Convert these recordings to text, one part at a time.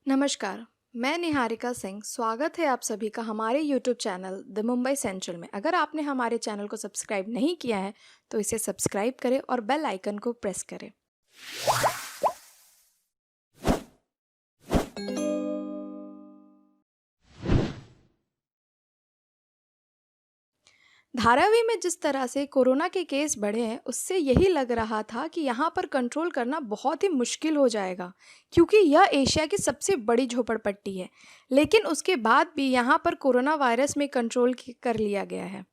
नमस्कार, मैं निहारिका सिंह। स्वागत है आप सभी का हमारे YouTube channel the Mumbai central में। अगर आपने हमारे चैनल को सब्सक्राइब नहीं किया है, तो इसे सब्सक्राइब करें और बेल आइकन को प्रेस करें। धारावी में जिस तरह से कोरोना के केस बढ़े हैं, उससे यही लग रहा था कि यहाँ पर कंट्रोल करना बहुत ही मुश्किल हो जाएगा, क्योंकि यह एशिया की सबसे बड़ी झोपड़पट्टी है। लेकिन उसके बाद भी यहाँ पर कोरोना वायरस में कर लिया गया है,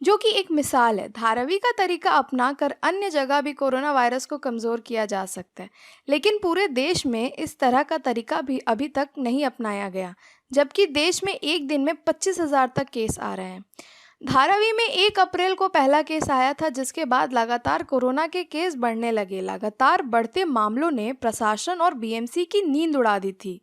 जो कि एक मिसाल है। धारावी का तरीका अपनाकर अन्य जगह भी कोरोना वायरस को कमज़ोर किया जा सकता है, लेकिन पूरे देश में इस तरह का तरीका भी अभी तक नहीं अपनाया गया, जबकि देश में एक दिन में 25,000 तक केस आ रहे हैं। धारावी में 1 अप्रैल को पहला केस आया था, जिसके बाद लगातार कोरोना के केस बढ़ने लगे। लगातार बढ़ते मामलों ने प्रशासन और बीएमसी की नींद उड़ा दी थी,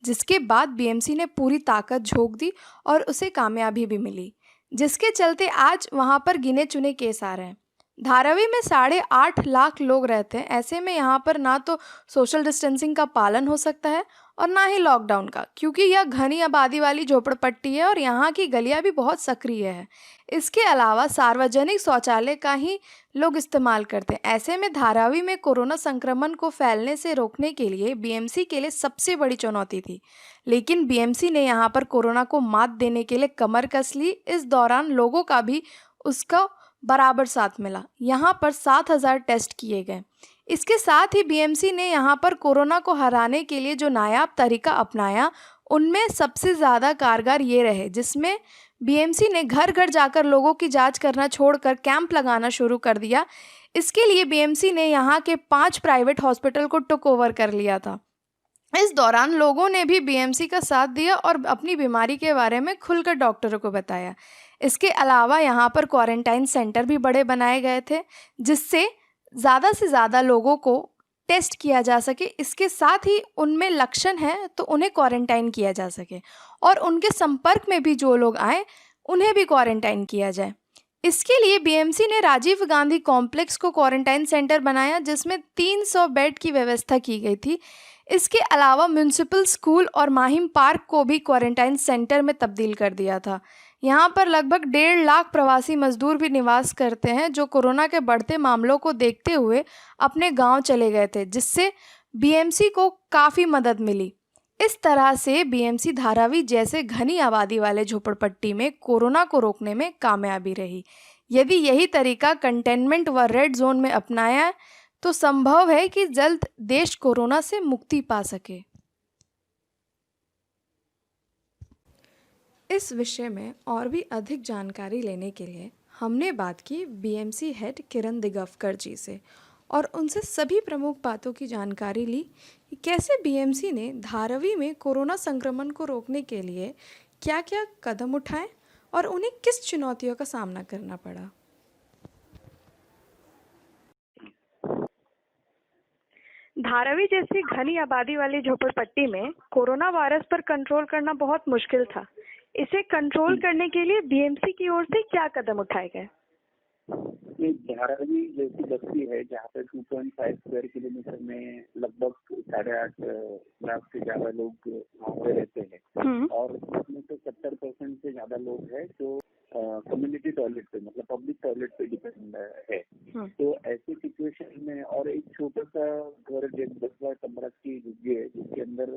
जिसके बाद बीएमसी ने पूरी ताकत झोंक दी और उसे कामयाबी भी मिली, जिसके चलते आज वहां पर गिने चुने केस आ रहे हैं। धारावी में 8.5 लाख लोग रहते हैं। ऐसे में यहाँ पर ना तो सोशल डिस्टेंसिंग का पालन हो सकता है और ना ही लॉकडाउन का, क्योंकि यह घनी आबादी वाली झोपड़पट्टी है और यहाँ की गलियाँ भी बहुत सक्रिय है। इसके अलावा सार्वजनिक शौचालय का ही लोग इस्तेमाल करते हैं। ऐसे में धारावी में कोरोना संक्रमण को फैलने से रोकने के लिए बीएमसी के लिए सबसे बड़ी चुनौती थी, लेकिन बीएमसी ने यहाँ पर कोरोना को मात देने के लिए कमर कस ली। इस दौरान लोगों का भी उसका बराबर साथ मिला। यहाँ पर 7,000 टेस्ट किए गए। इसके साथ ही बीएमसी ने यहाँ पर कोरोना को हराने के लिए जो नायाब तरीका अपनाया, उनमें सबसे ज़्यादा कारगर ये रहे, जिसमें बीएमसी ने घर घर जाकर लोगों की जांच करना छोड़कर कैंप लगाना शुरू कर दिया। इसके लिए बीएमसी ने यहाँ के 5 प्राइवेट हॉस्पिटल को टुक ओवर कर लिया था। इस दौरान लोगों ने भी बीएमसी का साथ दिया और अपनी बीमारी के बारे में खुलकर डॉक्टरों को बताया। इसके अलावा यहाँ पर क्वारंटाइन सेंटर भी बड़े बनाए गए थे, जिससे ज़्यादा से ज़्यादा लोगों को टेस्ट किया जा सके। इसके साथ ही उनमें लक्षण हैं तो उन्हें क्वारंटाइन किया जा सके, और उनके संपर्क में भी जो लोग आए उन्हें भी क्वारंटाइन किया जाए। इसके लिए बीएमसी ने राजीव गांधी कॉम्प्लेक्स को क्वारंटाइन सेंटर बनाया, जिसमें 300 बेड की व्यवस्था की गई थी। इसके अलावा म्यूनिसिपल स्कूल और माहिम पार्क को भी क्वारंटाइन सेंटर में तब्दील कर दिया था। यहाँ पर लगभग 1.5 लाख प्रवासी मजदूर भी निवास करते हैं, जो कोरोना के बढ़ते मामलों को देखते हुए अपने गांव चले गए थे, जिससे बीएमसी को काफ़ी मदद मिली। इस तरह से बीएमसी धारावी जैसे घनी आबादी वाले झोपड़पट्टी में कोरोना को रोकने में कामयाबी रही। यदि यही तरीका कंटेनमेंट व रेड जोन में अपनाया तो संभव है कि जल्द देश कोरोना से मुक्ति पा सके। इस विषय में और भी अधिक जानकारी लेने के लिए हमने बात की बीएमसी हेड किरण दिगवकर जी से, और उनसे सभी प्रमुख बातों की जानकारी ली कि कैसे बीएमसी ने धारावी में कोरोना संक्रमण को रोकने के लिए क्या क्या कदम उठाए और उन्हें किस चुनौतियों का सामना करना पड़ा। धारावी जैसी घनी आबादी वाली झोपड़पट्टी में कोरोना वायरस पर कंट्रोल करना बहुत मुश्किल था। इसे कंट्रोल करने के लिए बीएमसी की ओर से क्या कदम उठाए गए? ये धारावी जैसी बस्ती है जहाँ पे 2.5 स्क्वायर किलोमीटर में लगभग 8.5 लाख से ज्यादा लोग वहाँ पे रहते हैं, और उसमें से 70% से ज्यादा लोग हैं जो कम्युनिटी टॉयलेट पे, मतलब पब्लिक टॉयलेट पे डिपेंड है। तो ऐसी सिचुएशन में, और एक छोटा सा घर 10 बाय 15 की जगह है जिसके अंदर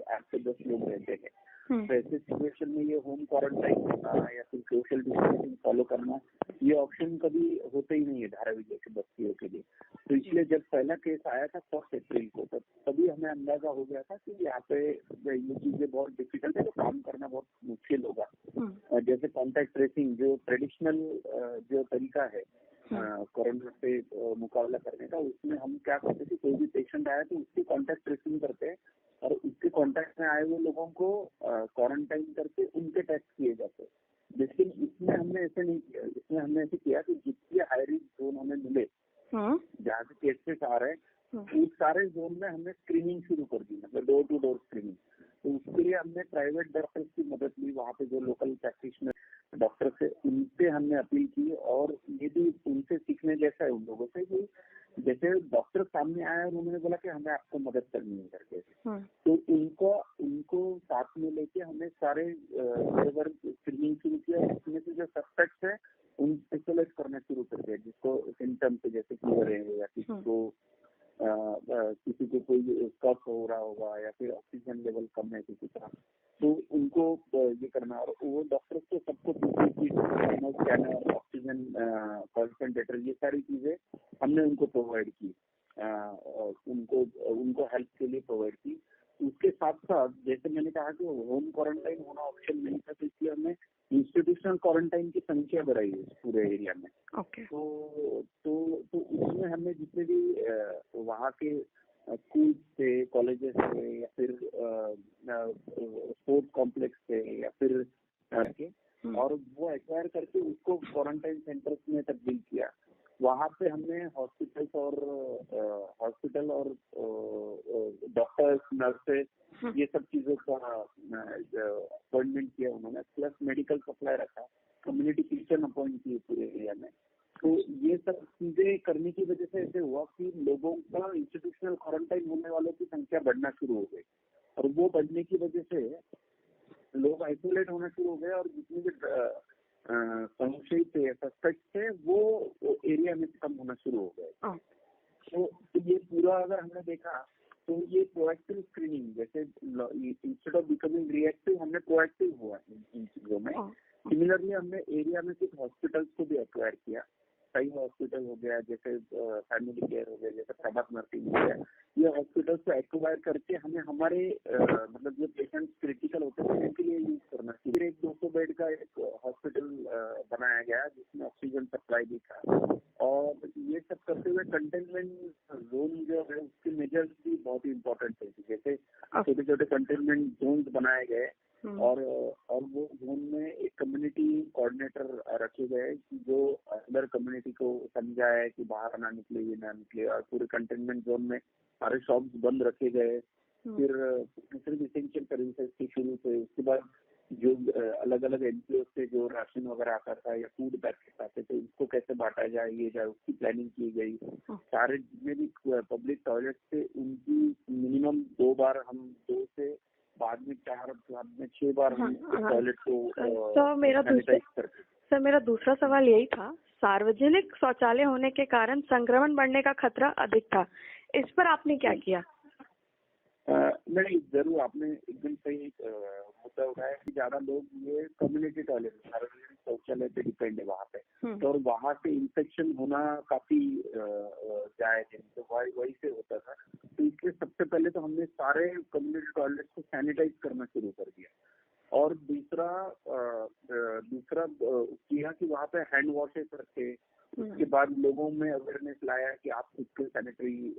8 से 10 लोग रहते हैं, तो ऐसे सिचुएशन में ये होम क्वारंटाइन करना या फिर सोशल डिस्टेंसिंग फॉलो करना, ये ऑप्शन कभी होता ही नहीं है धारावी जैसी बस्तियों के लिए। तो इसलिए जब पहला केस आया था 1 अप्रैल को, तभी हमें अंदाजा हो गया था कि यहाँ पे ये चीजें बहुत डिफिकल्ट है, तो काम करना बहुत मुश्किल होगा। जैसे कॉन्टैक्ट ट्रेसिंग जो ट्रेडिशनल जो तरीका है कोरोना से मुकाबला करने का, उसमें हम क्या करते थे, कोई भी पेशेंट आया तो उसकी कॉन्टैक्ट ट्रेसिंग करते हैं और उसके कॉन्टैक्ट में आए हुए लोगों को क्वारंटाइन करके उनके टेस्ट किए जाते हैं। लेकिन इसमें हमने ऐसे नहीं किया। इसमें हमने ऐसे किया कि जितने हाई रिस्क जोन हमें मिले, जहाँ से केसेस आ रहे हैं, उस सारे जोन में हमने स्क्रीनिंग शुरू कर दी, मतलब डोर टू डोर स्क्रीनिंग। तो उसके लिए हमने प्राइवेट डॉक्टर्स की मदद ली। वहाँ पे जो लोकल प्रैक्टिशनर डॉक्टर है उनसे हमने अपील की, और ये भी उनसे सीखने जैसा है उन लोगों से कि जैसे डॉक्टर सामने आया और उन्होंने बोला कि हमें आपको मदद करनी है करके, तो उनको साथ में लेके हमने सारे स्क्रीनिंग शुरू किया। इसमें से जो सस्पेक्ट है उनको आइसोलेट करना शुरू कर दिया, जिसको सिम्टम्स जैसे फीवर है या किसी को कोई कफ हो रहा होगा या फिर ऑक्सीजन लेवल कम है किसी का, तो उनको ये करना। और वो डॉक्टर्स को सबको स्कैनर, ऑक्सीजन कंसंट्रेटर, ये सारी चीजें हमने उनको प्रोवाइड की, उनको हेल्प के लिए प्रोवाइड की। उसके साथ साथ जैसे मैंने कहा कि होम क्वारंटाइन होना ऑप्शन नहीं था, तो इसलिए हमने इंस्टीट्यूशनल क्वारंटाइन की संख्या बढ़ाई है पूरे एरिया में। ओके। तो उसमें हमने जितने भी वहाँ के स्कूल थे, कॉलेजेस थे या फिर स्पोर्ट्स कॉम्प्लेक्स थे या फिर और वो एक्वायर करके उसको क्वारंटाइन सेंटर्स में तब्दील किया। वहाँ पे हमने हॉस्पिटल और डॉक्टर्स, नर्सेस, ये सब चीजों का अपॉइंटमेंट किया उन्होंने, प्लस मेडिकल सप्लाई रखा, कम्युनिटी किचन अपॉइंट किए पूरे एरिया में। तो ये सब चीजें करने की वजह से ऐसे हुआ कि लोगों का इंस्टीट्यूशनल क्वारंटाइन होने वालों की संख्या बढ़ना शुरू हो गई, और वो बढ़ने की वजह से लोग आइसोलेट होना शुरू हो गए, और जितने भी संशयित थे, सस्पेक्ट थे, वो एरिया में कम होना शुरू हो गए। तो ये पूरा अगर हमने देखा तो ये प्रोएक्टिव स्क्रीनिंग, जैसे इंस्टेड ऑफ बिकमिंग रिएक्टिव हमने प्रोएक्टिव हुआ इन चीजों में। सिमिलरली हमने एरिया में कुछ हॉस्पिटल्स को भी एक्वायर किया। कई हॉस्पिटल हो गया, जैसे फैमिली केयर हो गया, जैसे प्रभात नर्सिंग हो गया, ये हॉस्पिटल्स को एक्वायर करके हमें हमारे मतलब जो पेशेंट क्रिटिकल होते हैं उनके लिए यूज करना चाहिए। फिर एक 200 बेड का एक हॉस्पिटल बनाया गया जिसमें ऑक्सीजन सप्लाई भी था, और ये सब करते हुए कंटेनमेंट जोन जो है उसके मेजर्स भी बहुत ही इम्पोर्टेंट है। जैसे छोटे छोटे कंटेनमेंट जोन बनाए गए, और वो जोन में एक कम्युनिटी कोऑर्डिनेटर रखे गए जो अंदर कम्युनिटी को समझाए कि बाहर ना निकले, ये ना निकले। और पूरे कंटेनमेंट जोन में सारे शॉप्स बंद रखे गए। फिर सिर्फ इसेंशियल सर्विसेज की शुरू से, उसके बाद जो अलग अलग एनजीओ से जो राशन वगैरह आता था या फूड पैकेट आते थे, उसको कैसे बांटा जाए, ये जाए, उसकी प्लानिंग की गई। सारे जितने भी पब्लिक टॉयलेट थे उनकी मिनिमम 2 बार, हम 2 से बाद में 4, बाद में 6 बार हम टॉयलेट को सैनिटाइज करते। सर, मेरा दूसरा सवाल यही था, सार्वजनिक शौचालय होने के कारण संक्रमण बढ़ने का खतरा अधिक था, इस पर आपने क्या किया? नहीं, जरूर आपने एकदम सही मुद्दा उठाया कि ज्यादा लोग ये कम्युनिटी टॉयलेट, सार्वजनिक शौचालय पे डिपेंड है वहाँ पे, तो और वहाँ से इन्फेक्शन होना काफी जायज है, तो वही से होता था। तो इसलिए सबसे पहले तो हमने सारे कम्युनिटी टॉयलेट को सैनिटाइज करना शुरू कर दिया, और दूसरा किया कि वहाँ पे हैंड वॉशेस रखे। उसके बाद लोगों में अवेयरनेस लाया कि आप खुद के सैनिटरी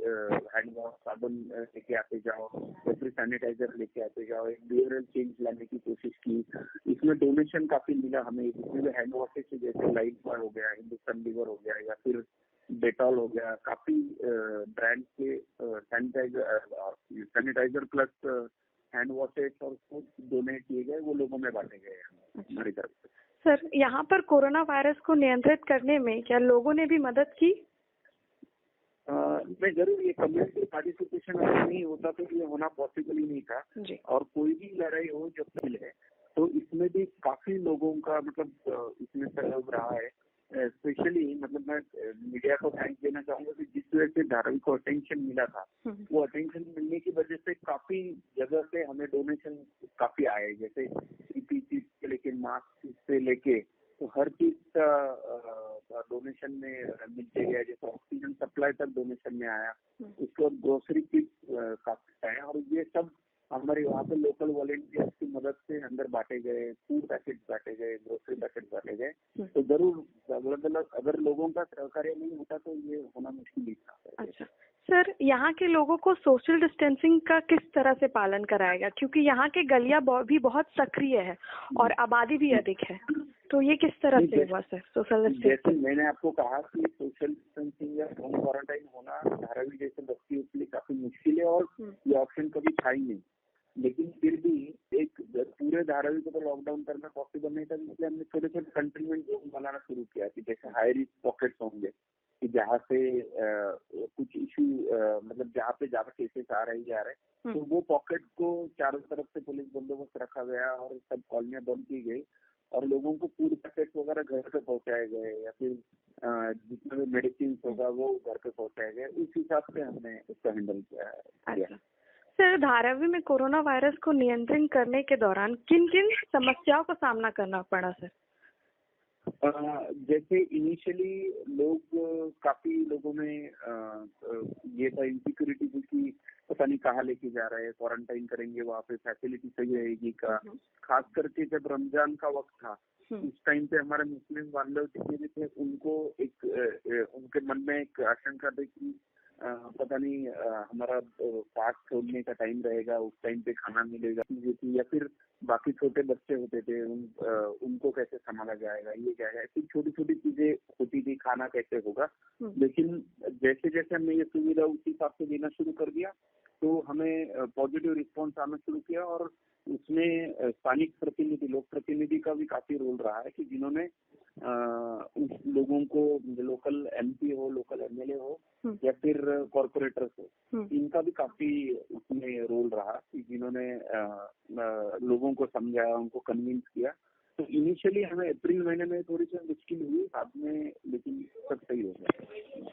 हैंड वॉश, साबुन लेके आते जाओ या फिर सैनिटाइजर लेके आते जाओ। एक बिहेवियरल चेंज लाने की कोशिश की। इसमें डोनेशन काफी मिला हमें, इसमें भी हैंड वॉशेस जैसे लाइफ बॉय हो गया, हिंदुस्तान लीवर हो गया या फिर डेटॉल हो गया, काफी ब्रांड के सैनिटाइजर प्लस हैंड वॉशेस और फूड डोनेट किए गए, वो लोगों में बांटे गए हमारी तरफ से। सर, यहाँ पर कोरोना वायरस को नियंत्रित करने में क्या लोगों ने भी मदद की? मैं जरूर, ये कम्युनिटी पार्टिसिपेशन अगर नहीं होता तो ये होना पॉसिबल ही नहीं था जी। और कोई भी लड़ाई हो जब तक है तो इसमें भी काफी लोगों का मतलब इसमें सहयोग रहा है। स्पेशली मतलब मैं मीडिया को थैंक्स देना चाहूंगा कि जिस वजह से धारावी को अटेंशन मिला था, वो अटेंशन मिलने की वजह से काफी जगह से हमें डोनेशन काफी आए, जैसे पीपीई से लेके मास्क से लेके तो हर चीज का डोनेशन में मिलते गया। जैसे ऑक्सीजन सप्लाई तक डोनेशन में आया, उसके बाद ग्रोसरी किट काफी आए, और ये सब हमारे वहाँ पे लोकल वॉलेंटियर्स की मदद से अंदर बांटे गए, फूड पैकेट बांटे गए, ग्रोसरी पैकेट बांटे गए। तो जरूर अगर लोगों का सहकार्य नहीं होता तो ये होना मुश्किल ही था। अच्छा सर, यहाँ के लोगों को सोशल डिस्टेंसिंग का किस तरह से पालन कराएगा, क्योंकि यहाँ के गलियाँ भी बहुत सक्रिय है और आबादी भी अधिक है, तो ये किस तरह से हुआ सर सोशल डिस्टेंसिंग? जैसे मैंने आपको कहा कि सोशल डिस्टेंसिंग या होम क्वारंटाइन होना धारावी जैसे बस्तियों के लिए काफी मुश्किल है और ये ऑप्शन कभी था ही नहीं, लेकिन फिर भी एक पूरे धारावी को तो लॉकडाउन करना पॉसिबल नहीं था, इसलिए हमने छोटे छोटे कंटेनमेंट जोन बनाना शुरू किया कि जैसे हाई रिस्क पॉकेट्स होंगे कि जहाँ से कुछ इशू मतलब जहाँ पे ज्यादा केसेस आ रहे जा रहे, तो वो पॉकेट को चारों तरफ से पुलिस बंदोबस्त रखा गया और सब कॉलोनियां बंद की गई और लोगों को फूड पैकेट वगैरह घर पे पहुंचाए गए या फिर जितना भी मेडिसिन होगा वो घर पे पहुंचाए गए। उस हिसाब से हमने इसको हैंडल किया है। अच्छा सर, धारावी में कोरोना वायरस को नियंत्रण करने के दौरान किन किन समस्याओं का सामना करना पड़ा सर? जैसे इनिशियली काफी लोगों में ये था इनसिक्योरिटी थी कि पता नहीं कहाँ लेके जा रहे हैं, क्वारंटाइन करेंगे वहाँ पे फैसिलिटी सही रहेगी का। खास करके जब रमजान का वक्त था उस टाइम पे हमारे मुस्लिम वाले जितने भी थे उनको उनके मन में एक आशंका थी कि पता नहीं हमारा फास्ट छोड़ने का टाइम रहेगा, उस टाइम पे खाना मिलेगा या फिर बाकी छोटे बच्चे होते थे उनको कैसे संभाला जाएगा, ये जाएगा, ऐसी छोटी छोटी चीजें होती थी, खाना कैसे होगा। लेकिन जैसे जैसे हमने ये सुविधा उसी हिसाब से देना शुरू कर दिया तो हमें पॉजिटिव रिस्पॉन्स आना शुरू किया और उसमें स्थानिक प्रतिनिधि, लोक प्रतिनिधि का भी काफी रोल रहा है कि जिन्होंने उस लोगों को, लोकल एमपी हो, लोकल एमएलए हो या फिर कॉर्पोरेटर्स हो, इनका भी काफी उसमें रोल रहा कि जिन्होंने लोगों को समझाया, उनको कन्विंस किया। तो इनिशियली हमें अप्रैल महीने में थोड़ी सी मुश्किल हुई, बाद में लेकिन सब सही हो गया।